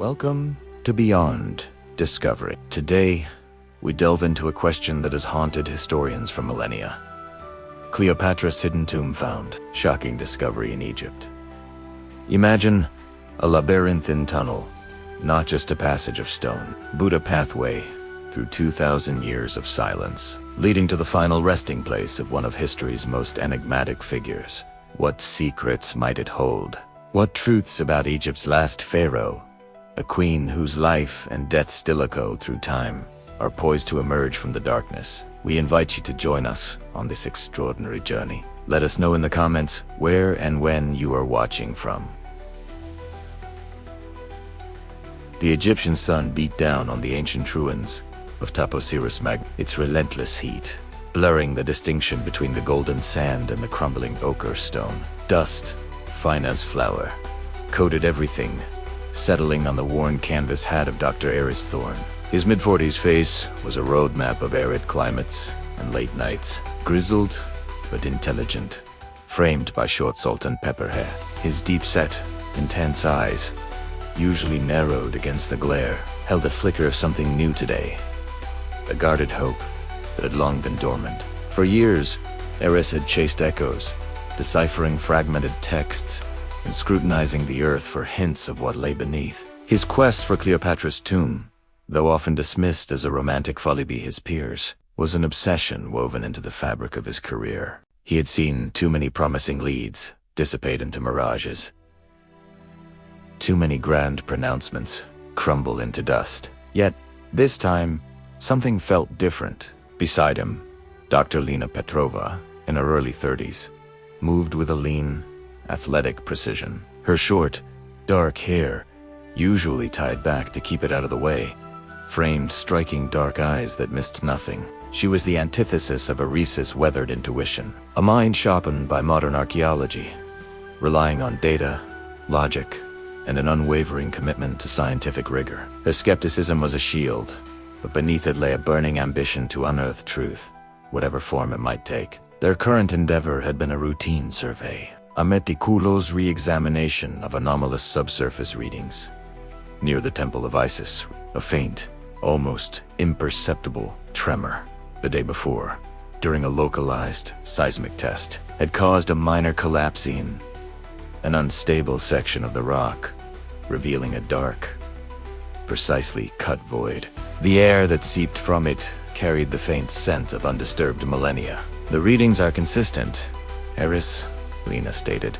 Welcome to Beyond Discovery. Today, we delve into a question that has haunted historians for millennia. Cleopatra's hidden tomb found. Shocking discovery in Egypt. Imagine a labyrinthine tunnel, not just a passage of stone, but a pathway through 2,000 years of silence, leading to the final resting place of one of history's most enigmatic figures. What secrets might it hold? What truths about Egypt's last pharaoh, a queen whose life and death still echo through time, are poised to emerge from the darkness? We invite you to join us on this extraordinary journey. Let us know in the comments where and when you are watching from. The Egyptian sun beat down on the ancient ruins of Taposiris Magna, its relentless heat, blurring the distinction between the golden sand and the crumbling ochre stone. Dust, fine as flour, coated everything, settling on the worn canvas hat of Dr. Eris Thorne. His mid-40s face was a roadmap of arid climates and late nights, grizzled but intelligent, framed by short salt and pepper hair. His deep-set, intense eyes, usually narrowed against the glare, held a flicker of something new today, a guarded hope that had long been dormant. For years, Eris had chased echoes, deciphering fragmented texts and scrutinizing the earth for hints of what lay beneath. His quest for Cleopatra's tomb, though often dismissed as a romantic folly by his peers, was an obsession woven into the fabric of his career. He had seen too many promising leads dissipate into mirages, too many grand pronouncements crumble into dust. Yet, this time, something felt different. Beside him, Dr. Lena Petrova, in her early 30s, moved with a lean, athletic precision. Her short, dark hair, usually tied back to keep it out of the way, framed striking dark eyes that missed nothing. She was the antithesis of Eris's weathered intuition, a mind sharpened by modern archaeology, relying on data, logic, and an unwavering commitment to scientific rigor. Her skepticism was a shield, but beneath it lay a burning ambition to unearth truth, whatever form it might take. Their current endeavor had been a routine survey, a meticulous re-examination of anomalous subsurface readings. Near the Temple of Isis, a faint, almost imperceptible tremor the day before, during a localized seismic test, had caused a minor collapse in an unstable section of the rock, revealing a dark, precisely cut void. The air that seeped from it carried the faint scent of undisturbed millennia. "The readings are consistent, Eris," Lena stated,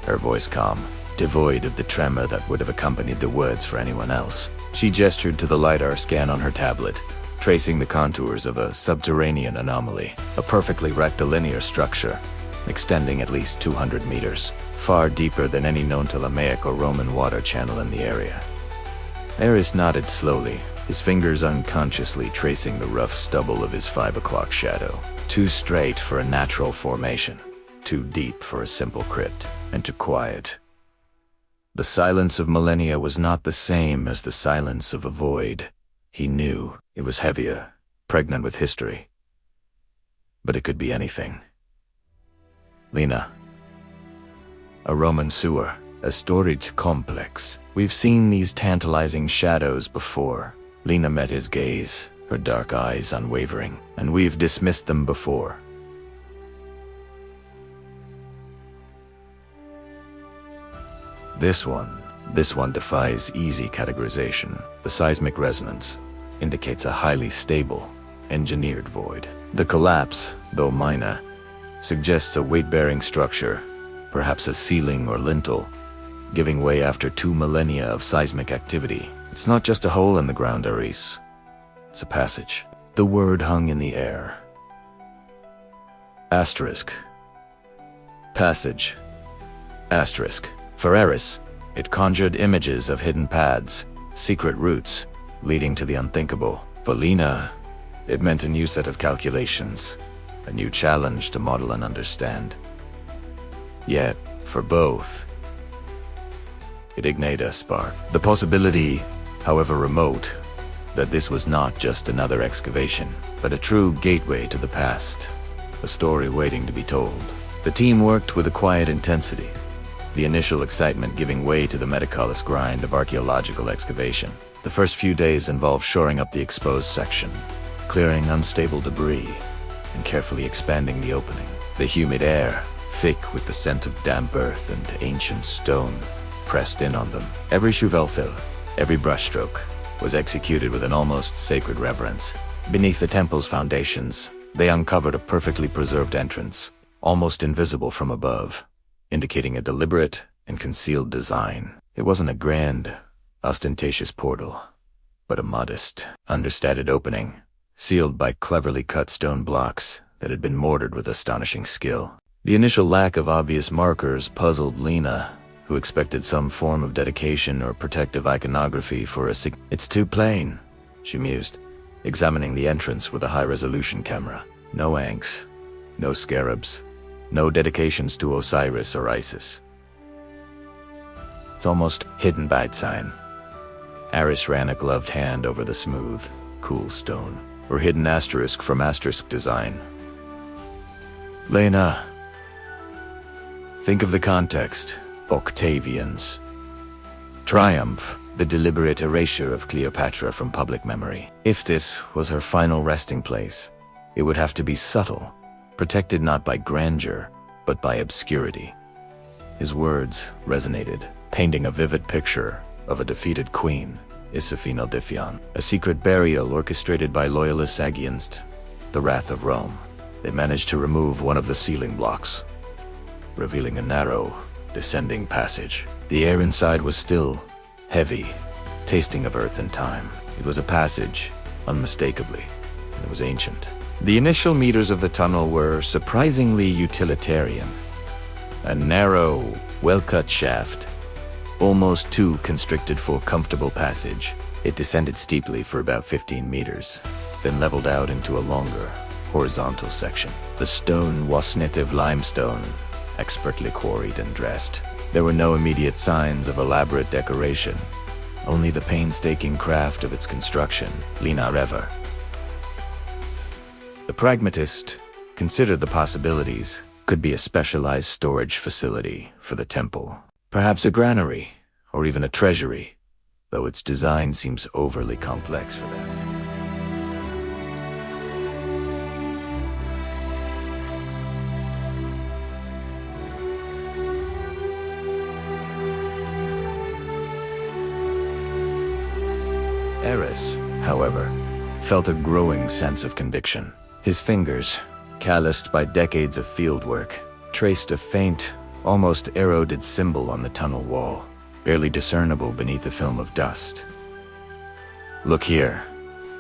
her voice calm, devoid of the tremor that would have accompanied the words for anyone else. She gestured to the LiDAR scan on her tablet, tracing the contours of a subterranean anomaly, a perfectly rectilinear structure, extending at least 200 meters, far deeper than any known Ptolemaic or Roman water channel in the area. Eris nodded slowly, his fingers unconsciously tracing the rough stubble of his 5 o'clock shadow. Too straight for a natural formation, too deep for a simple crypt, and too quiet. The silence of millennia was not the same as the silence of a void. He knew it was heavier, pregnant with history. But it could be anything. Lena. A Roman sewer, a storage complex. We've seen these tantalizing shadows before. Lena met his gaze, her dark eyes unwavering. And we've dismissed them before. This one defies easy categorization. The seismic resonance indicates a highly stable, engineered void. The collapse, though minor, suggests a weight-bearing structure, perhaps a ceiling or lintel, giving way after 2 millennia of seismic activity. It's not just a hole in the ground, Eris. It's a passage. The word hung in the air. Asterisk. Passage. Asterisk. For Eris, it conjured images of hidden paths, secret routes, leading to the unthinkable. For Lena, it meant a new set of calculations, a new challenge to model and understand. Yet, for both, it ignited a spark. The possibility, however remote, that this was not just another excavation, but a true gateway to the past, a story waiting to be told. The team worked with a quiet intensity, the initial excitement giving way to the meticulous grind of archaeological excavation. The first few days involved shoring up the exposed section, clearing unstable debris, and carefully expanding the opening. The humid air, thick with the scent of damp earth and ancient stone, pressed in on them. Every chevelfill, every brushstroke, was executed with an almost sacred reverence. Beneath the temple's foundations, they uncovered a perfectly preserved entrance, almost invisible from above, indicating a deliberate and concealed design. It wasn't a grand, ostentatious portal, but a modest, understated opening, sealed by cleverly cut stone blocks that had been mortared with astonishing skill. The initial lack of obvious markers puzzled Lena, who expected some form of dedication or protective iconography for a "It's too plain," she mused, examining the entrance with a high-resolution camera. No ankhs, no scarabs, no dedications to Osiris or Isis. It's almost hidden by its sign. Aris ran a gloved hand over the smooth, cool stone, or hidden asterisk from asterisk design. Lena, think of the context. Octavian's triumph, the deliberate erasure of Cleopatra from public memory. If this was her final resting place, it would have to be subtle, protected not by grandeur, but by obscurity. His words resonated, painting a vivid picture of a defeated queen, Isafine Defion, a secret burial orchestrated by loyalists against the wrath of Rome. They managed to remove one of the ceiling blocks, revealing a narrow, descending passage. The air inside was still, heavy, tasting of earth and time. It was a passage, unmistakably, and it was ancient. The initial meters of the tunnel were surprisingly utilitarian. A narrow, well-cut shaft, almost too constricted for comfortable passage. It descended steeply for about 15 meters, then leveled out into a longer, horizontal section. The stone was native limestone, expertly quarried and dressed. There were no immediate signs of elaborate decoration, only the painstaking craft of its construction. Lena Rever, the pragmatist, considered the possibilities. Could be a specialized storage facility for the temple, perhaps a granary, or even a treasury, though its design seems overly complex for that. Eris, however, felt a growing sense of conviction. His fingers, calloused by decades of fieldwork, traced a faint, almost eroded symbol on the tunnel wall, barely discernible beneath a film of dust. Look here,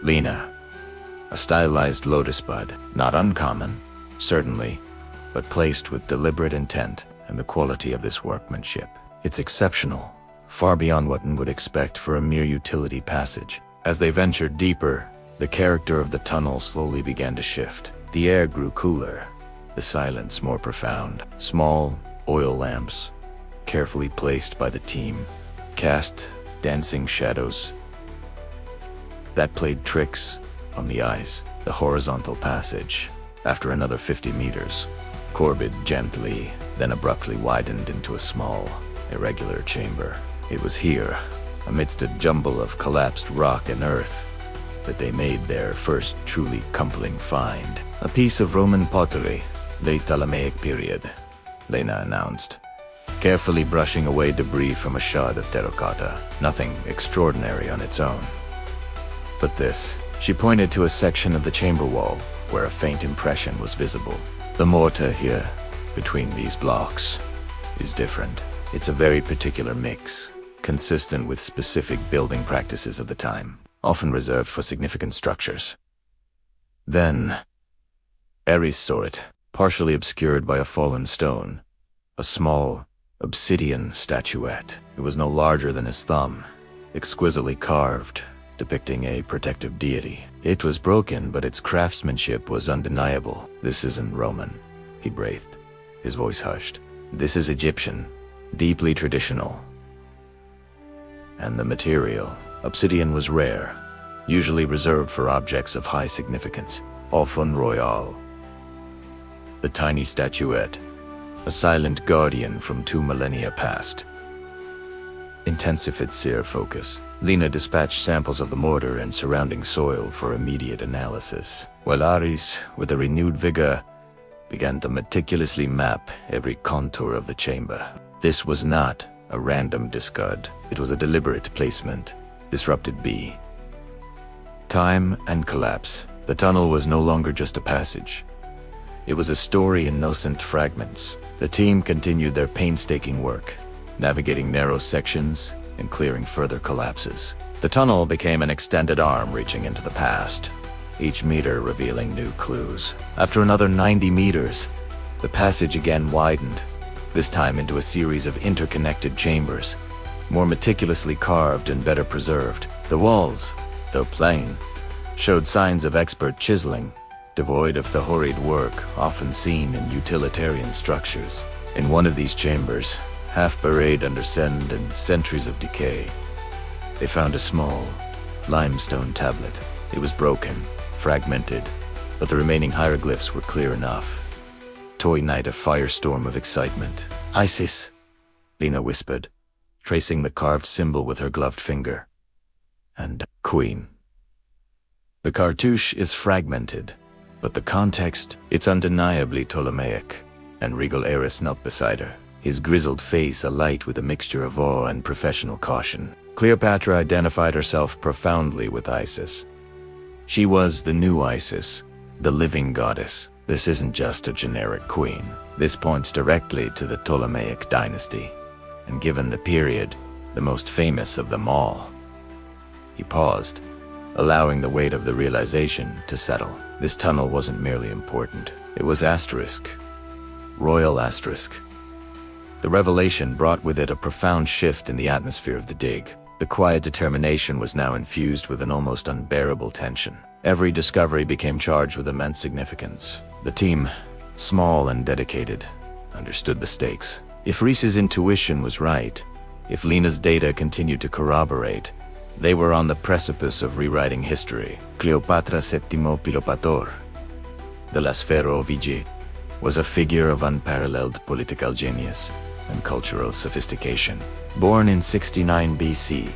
Lena. A stylized lotus bud, not uncommon, certainly, but placed with deliberate intent, and the quality of this workmanship. It's exceptional, far beyond what one would expect for a mere utility passage. As they ventured deeper, the character of the tunnel slowly began to shift. The air grew cooler, the silence more profound. Small oil lamps, carefully placed by the team, cast dancing shadows that played tricks on the eyes. The horizontal passage, after another 50 meters, courbed gently, then abruptly widened into a small, irregular chamber. It was here, amidst a jumble of collapsed rock and earth, that they made their first truly compelling find. A piece of Roman pottery, late Ptolemaic period, Lena announced, carefully brushing away debris from a shard of terracotta. Nothing extraordinary on its own. But this, she pointed to a section of the chamber wall where a faint impression was visible. The mortar here, between these blocks, is different. It's a very particular mix, consistent with specific building practices of the time, often reserved for significant structures. Then, Ares saw it, partially obscured by a fallen stone, a small, obsidian statuette. It was no larger than his thumb, exquisitely carved, depicting a protective deity. It was broken, but its craftsmanship was undeniable. This isn't Roman, he breathed, his voice hushed. This is Egyptian, deeply traditional. And the material, obsidian, was rare, usually reserved for objects of high significance, often royal. The tiny statuette, a silent guardian from 2 millennia past. Intensified seer focus. Lena dispatched samples of the mortar and surrounding soil for immediate analysis, while Aris, with a renewed vigor, began to meticulously map every contour of the chamber. This was not a random discard. It was a deliberate placement. Disrupted B. Time and collapse. The tunnel was no longer just a passage. It was a story in nascent fragments. The team continued their painstaking work, navigating narrow sections and clearing further collapses. The tunnel became an extended arm reaching into the past, each meter revealing new clues. After another 90 meters, the passage again widened, this time into a series of interconnected chambers, more meticulously carved and better preserved. The walls, though plain, showed signs of expert chiseling, devoid of the horrid work often seen in utilitarian structures. In one of these chambers, half buried under sand and centuries of decay, they found a small, limestone tablet. It was broken, fragmented, but the remaining hieroglyphs were clear enough. To ignite a firestorm of excitement. "Isis," Lena whispered, tracing the carved symbol with her gloved finger. "And Queen." The cartouche is fragmented, but the context, it's undeniably Ptolemaic, and regal Eris knelt beside her, his grizzled face alight with a mixture of awe and professional caution. Cleopatra identified herself profoundly with Isis. She was the new Isis, the living goddess. This isn't just a generic queen. This points directly to the Ptolemaic dynasty, and given the period, the most famous of them all. He paused, allowing the weight of the realization to settle. This tunnel wasn't merely important. It was asterisk. Royal asterisk. The revelation brought with it a profound shift in the atmosphere of the dig. The quiet determination was now infused with an almost unbearable tension. Every discovery became charged with immense significance. The team, small and dedicated, understood the stakes. If Reese's intuition was right, if Lena's data continued to corroborate, they were on the precipice of rewriting history. Cleopatra Septimo Pilopator, the last Pharaoh Vigi, was a figure of unparalleled political genius and cultural sophistication. Born in 69 BC,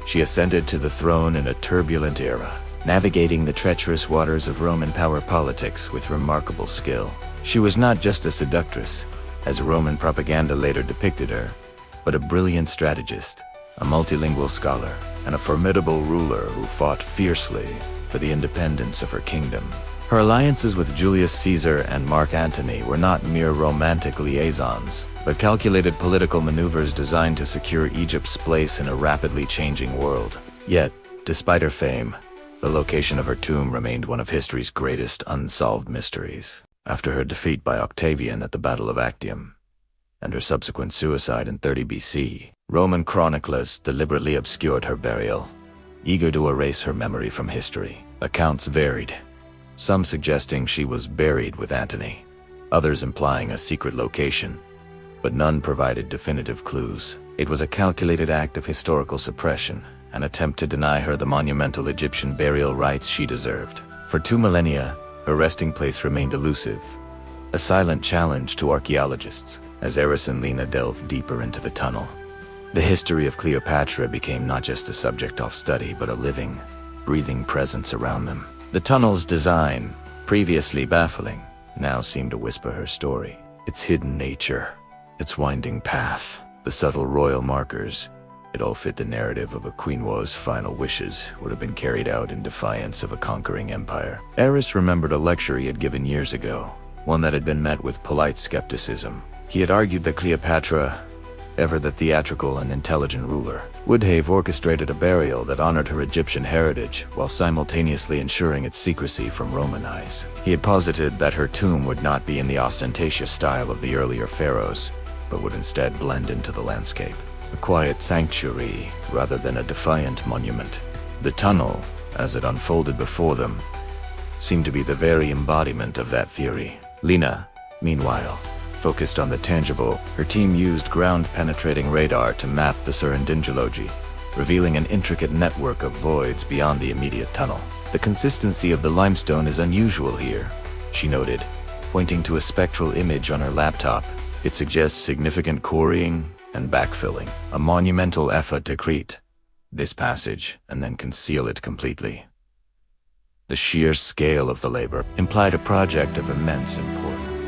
she ascended to the throne in a turbulent era, navigating the treacherous waters of Roman power politics with remarkable skill. She was not just a seductress, as Roman propaganda later depicted her, but a brilliant strategist, a multilingual scholar, and a formidable ruler who fought fiercely for the independence of her kingdom. Her alliances with Julius Caesar and Mark Antony were not mere romantic liaisons, but calculated political maneuvers designed to secure Egypt's place in a rapidly changing world. Yet, despite her fame, the location of her tomb remained one of history's greatest unsolved mysteries. After her defeat by Octavian at the Battle of Actium, and her subsequent suicide in 30 BC, Roman chroniclers deliberately obscured her burial, eager to erase her memory from history. Accounts varied, some suggesting she was buried with Antony, others implying a secret location, but none provided definitive clues. It was a calculated act of historical suppression, an attempt to deny her the monumental Egyptian burial rites she deserved. For 2 millennia, her resting place remained elusive, a silent challenge to archaeologists, as Eris and Lena delved deeper into the tunnel. The history of Cleopatra became not just a subject of study, but a living, breathing presence around them. The tunnel's design, previously baffling, now seemed to whisper her story. Its hidden nature, its winding path, the subtle royal markers, it all fit the narrative of a queen whose final wishes would have been carried out in defiance of a conquering empire. Eris remembered a lecture he had given years ago, one that had been met with polite skepticism. He had argued that Cleopatra, ever the theatrical and intelligent ruler, would have orchestrated a burial that honored her Egyptian heritage while simultaneously ensuring its secrecy from Roman eyes. He had posited that her tomb would not be in the ostentatious style of the earlier pharaohs, but would instead blend into the landscape. A quiet sanctuary rather than a defiant monument. The tunnel, as it unfolded before them, seemed to be the very embodiment of that theory. Lena, meanwhile, focused on the tangible. Her team used ground-penetrating radar to map the Serendingology, revealing an intricate network of voids beyond the immediate tunnel. "The consistency of the limestone is unusual here," she noted, pointing to a spectral image on her laptop. It suggests significant quarrying and backfilling, a monumental effort to create this passage and then conceal it completely. The sheer scale of the labor implied a project of immense importance.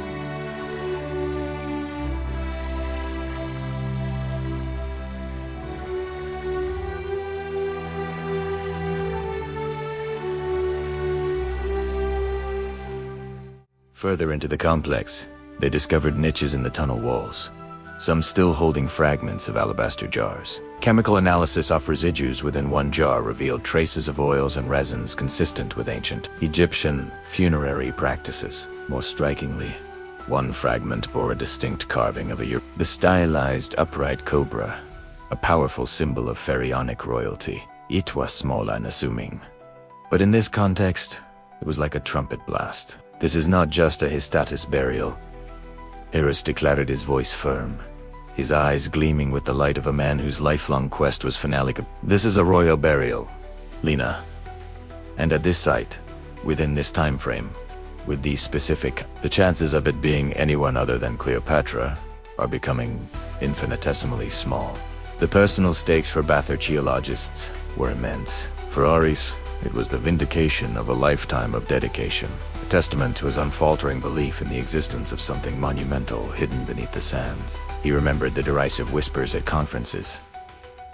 Further into the complex, they discovered niches in the tunnel walls, some still holding fragments of alabaster jars. Chemical analysis of residues within one jar revealed traces of oils and resins consistent with ancient Egyptian funerary practices. More strikingly, one fragment bore a distinct carving of the stylized upright cobra, a powerful symbol of pharaonic royalty. It was small and unassuming, but in this context, it was like a trumpet blast. This is not just a histatus burial. Eris declared, his voice firm, his eyes gleaming with the light of a man whose lifelong quest was finale. This is a royal burial, Lena. And at this site, within this time frame, with these specific, the chances of it being anyone other than Cleopatra are becoming infinitesimally small. The personal stakes for Bath archaeologists were immense. For Aris, it was the vindication of a lifetime of dedication, a testament to his unfaltering belief in the existence of something monumental hidden beneath the sands. He remembered the derisive whispers at conferences,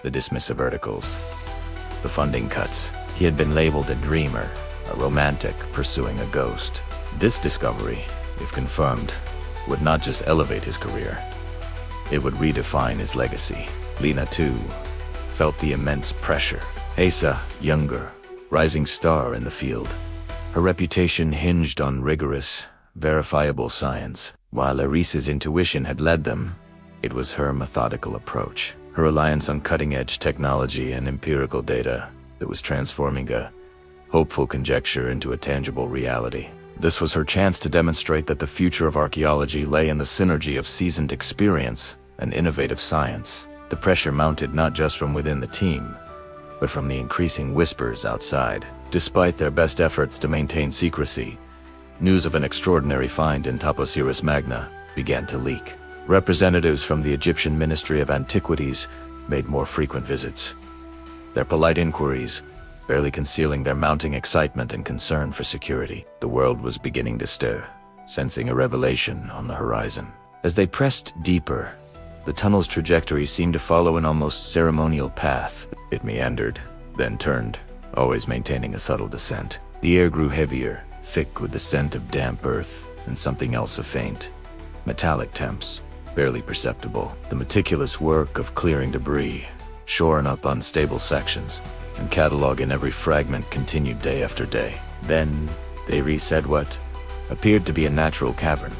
the dismissive articles, the funding cuts. He had been labeled a dreamer, a romantic pursuing a ghost. This discovery, if confirmed, would not just elevate his career, it would redefine his legacy. Lena, too, felt the immense pressure. Asa, younger, rising star in the field. Her reputation hinged on rigorous, verifiable science. While Aris's intuition had led them, it was her methodical approach, her reliance on cutting-edge technology and empirical data that was transforming a hopeful conjecture into a tangible reality. This was her chance to demonstrate that the future of archaeology lay in the synergy of seasoned experience and innovative science. The pressure mounted not just from within the team, but from the increasing whispers outside. Despite their best efforts to maintain secrecy, news of an extraordinary find in Taposiris Magna began to leak. Representatives from the Egyptian Ministry of Antiquities made more frequent visits, their polite inquiries barely concealing their mounting excitement and concern for security. The world was beginning to stir, sensing a revelation on the horizon. As they pressed deeper, the tunnel's trajectory seemed to follow an almost ceremonial path. It meandered, then turned, always maintaining a subtle descent. The air grew heavier, thick with the scent of damp earth and something else, a faint, metallic temps, barely perceptible. The meticulous work of clearing debris, shoring up unstable sections, and cataloging every fragment continued day after day. Then, they reset what appeared to be a natural cavern.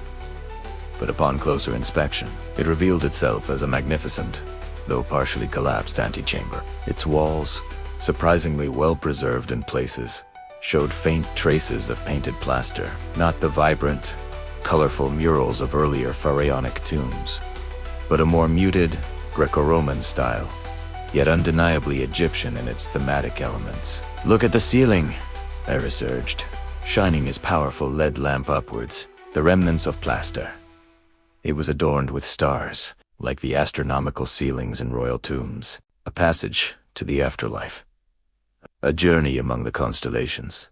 But upon closer inspection, it revealed itself as a magnificent, though partially collapsed antechamber. Its walls, surprisingly well preserved in places, showed faint traces of painted plaster, not the vibrant, colorful murals of earlier pharaonic tombs, but a more muted, Greco-Roman style, yet undeniably Egyptian in its thematic elements. "Look at the ceiling," Eris urged, shining his powerful lead lamp upwards, the remnants of plaster. It was adorned with stars, like the astronomical ceilings in royal tombs, a passage to the afterlife, a journey among the constellations.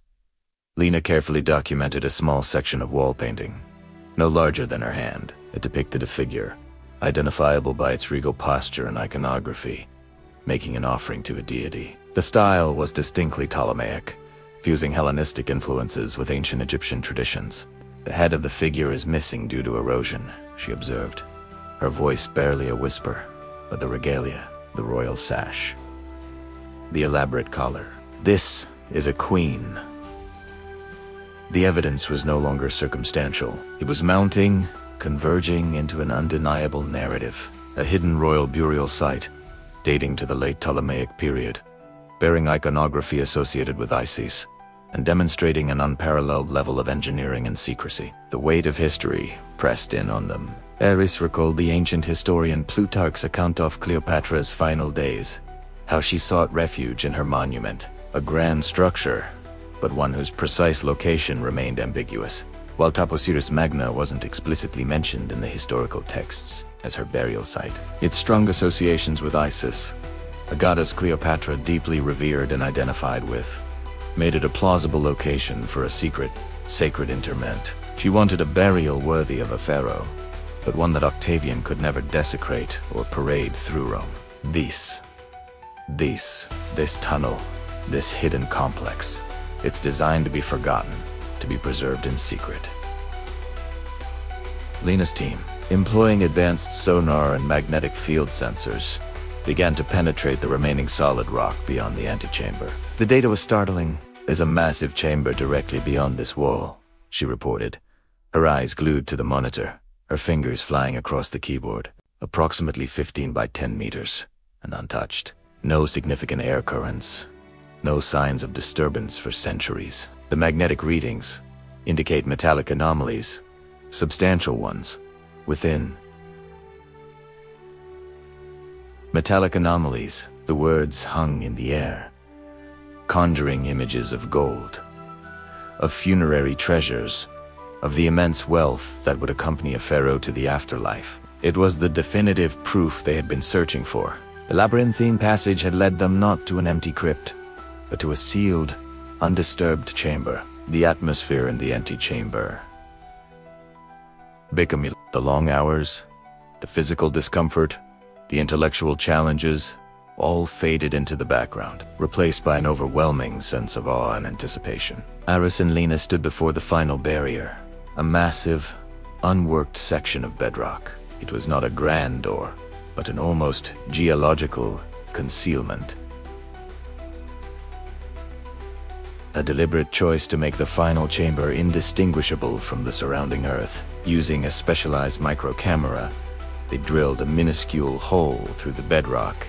Lena carefully documented a small section of wall painting, no larger than her hand. It depicted a figure, identifiable by its regal posture and iconography, making an offering to a deity. The style was distinctly Ptolemaic, fusing Hellenistic influences with ancient Egyptian traditions. "The head of the figure is missing due to erosion," she observed, her voice barely a whisper, but the regalia, the royal sash, the elaborate collar. "This is a queen." The evidence was no longer circumstantial. It was mounting, converging into an undeniable narrative, a hidden royal burial site dating to the late Ptolemaic period, bearing iconography associated with Isis, and demonstrating an unparalleled level of engineering and secrecy. The weight of history pressed in on them. Eris recalled the ancient historian Plutarch's account of Cleopatra's final days, how she sought refuge in her monument, a grand structure, but one whose precise location remained ambiguous. while Taposiris Magna wasn't explicitly mentioned in the historical texts as her burial site. Its strong associations with Isis, a goddess Cleopatra deeply revered and identified with, made it a plausible location for a secret, sacred interment. She wanted a burial worthy of a pharaoh, but one that Octavian could never desecrate or parade through Rome. This tunnel, this hidden complex, it's designed to be forgotten, to be preserved in secret. Lena's team, employing advanced sonar and magnetic field sensors, began to penetrate the remaining solid rock beyond the antechamber. The data was startling. There's a massive chamber directly beyond this wall, she reported, her eyes glued to the monitor, her fingers flying across the keyboard, approximately 15 by 10 meters, and untouched. No significant air currents, no signs of disturbance for centuries. The magnetic readings indicate metallic anomalies, substantial ones, within. Metallic anomalies, the words hung in the air, conjuring images of gold, of funerary treasures, of the immense wealth that would accompany a pharaoh to the afterlife. It was the definitive proof they had been searching for. The labyrinthine passage had led them not to an empty crypt, but to a sealed, undisturbed chamber. The atmosphere in the antechamber, the long hours, the physical discomfort, the intellectual challenges, all faded into the background, replaced by an overwhelming sense of awe and anticipation. Aris and Lena stood before the final barrier, a massive, unworked section of bedrock. It was not a grand door, but an almost geological concealment. A deliberate choice to make the final chamber indistinguishable from the surrounding earth. Using a specialized micro-camera, they drilled a minuscule hole through the bedrock,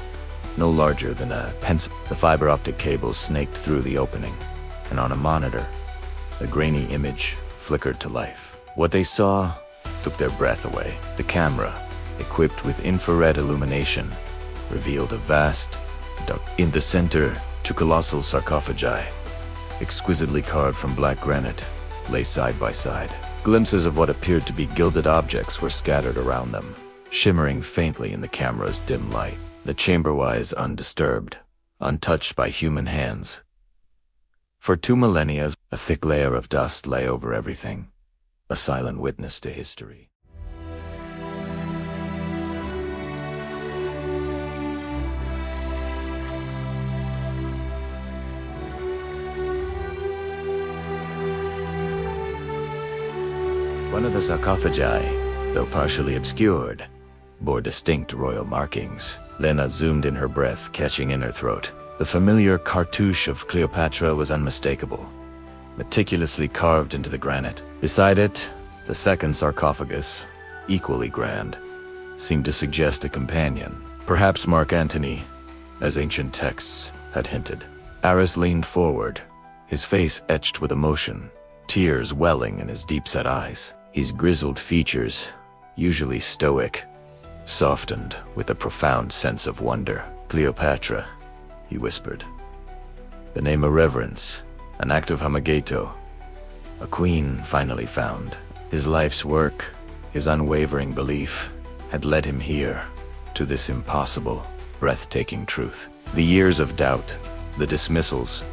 no larger than a pencil. The fiber optic cable snaked through the opening, and on a monitor, the grainy image flickered to life. What they saw took their breath away. The camera, equipped with infrared illumination, revealed a vast, dark. In the center, two colossal sarcophagi, exquisitely carved from black granite, lay side by side. Glimpses of what appeared to be gilded objects were scattered around them, shimmering faintly in the camera's dim light. The chamber was undisturbed, untouched by human hands. For 2 millennia, a thick layer of dust lay over everything, a silent witness to history. One of the sarcophagi, though partially obscured, bore distinct royal markings. Lena zoomed in her breath, catching in her throat. The familiar cartouche of Cleopatra was unmistakable, meticulously carved into the granite. Beside it, the second sarcophagus, equally grand, seemed to suggest a companion. Perhaps Mark Antony, as ancient texts had hinted. Aris leaned forward, his face etched with emotion, tears welling in his deep-set eyes. His grizzled features, usually stoic, softened with a profound sense of wonder. Cleopatra, he whispered. The name of reverence, an act of hamageto, a queen finally found. His life's work, his unwavering belief, had led him here, to this impossible, breathtaking truth. The years of doubt, the dismissals,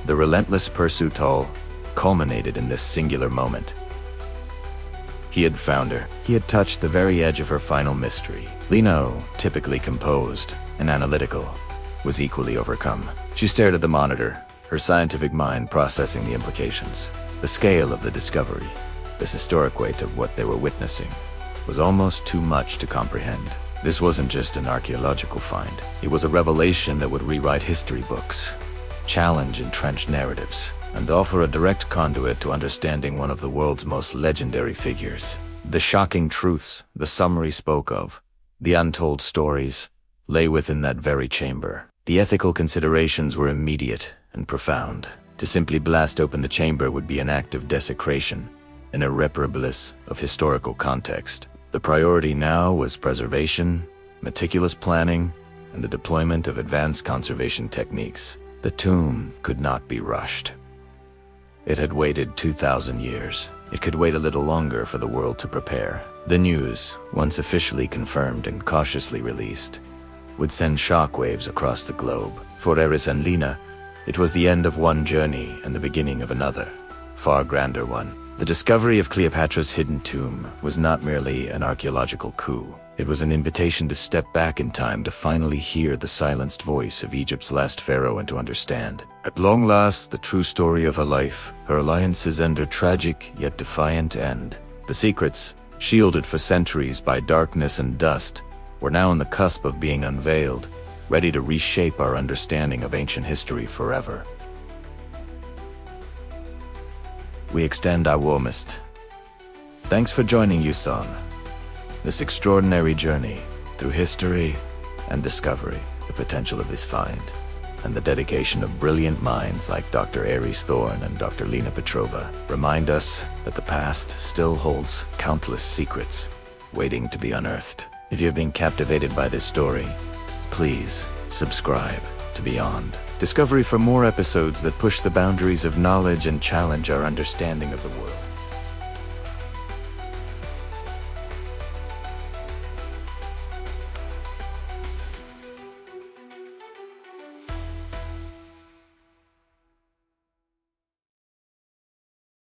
the relentless pursuit all culminated in this singular moment. He had found her. He had touched the very edge of her final mystery. Lena, typically composed and analytical, was equally overcome. She stared at the monitor, her scientific mind processing the implications. The scale of the discovery, this historic weight of what they were witnessing, was almost too much to comprehend. This wasn't just an archaeological find. It was a revelation that would rewrite history books, challenge entrenched narratives, and offer a direct conduit to understanding one of the world's most legendary figures. The shocking truths the summary spoke of, the untold stories, lay within that very chamber. The ethical considerations were immediate and profound. To simply blast open the chamber would be an act of desecration, an irreparableness of historical context. The priority now was preservation, meticulous planning, and the deployment of advanced conservation techniques. The tomb could not be rushed. It had waited 2,000 years. It could wait a little longer for the world to prepare. The news, once officially confirmed and cautiously released, would send shockwaves across the globe. For Eris and Lena, it was the end of one journey and the beginning of another, far grander one. The discovery of Cleopatra's hidden tomb was not merely an archaeological coup. It was an invitation to step back in time to finally hear the silenced voice of Egypt's last pharaoh and to understand, at long last, the true story of her life, her alliances and her tragic yet defiant end. The secrets, shielded for centuries by darkness and dust, were now on the cusp of being unveiled, ready to reshape our understanding of ancient history forever. We extend our warmest thanks for joining us on this extraordinary journey through history and discovery. The potential of this find and the dedication of brilliant minds like Dr. Aries Thorne and Dr. Lena Petrova remind us that the past still holds countless secrets waiting to be unearthed. If you have been captivated by this story, please subscribe to Beyond Discovery for more episodes that push the boundaries of knowledge and challenge our understanding of the world.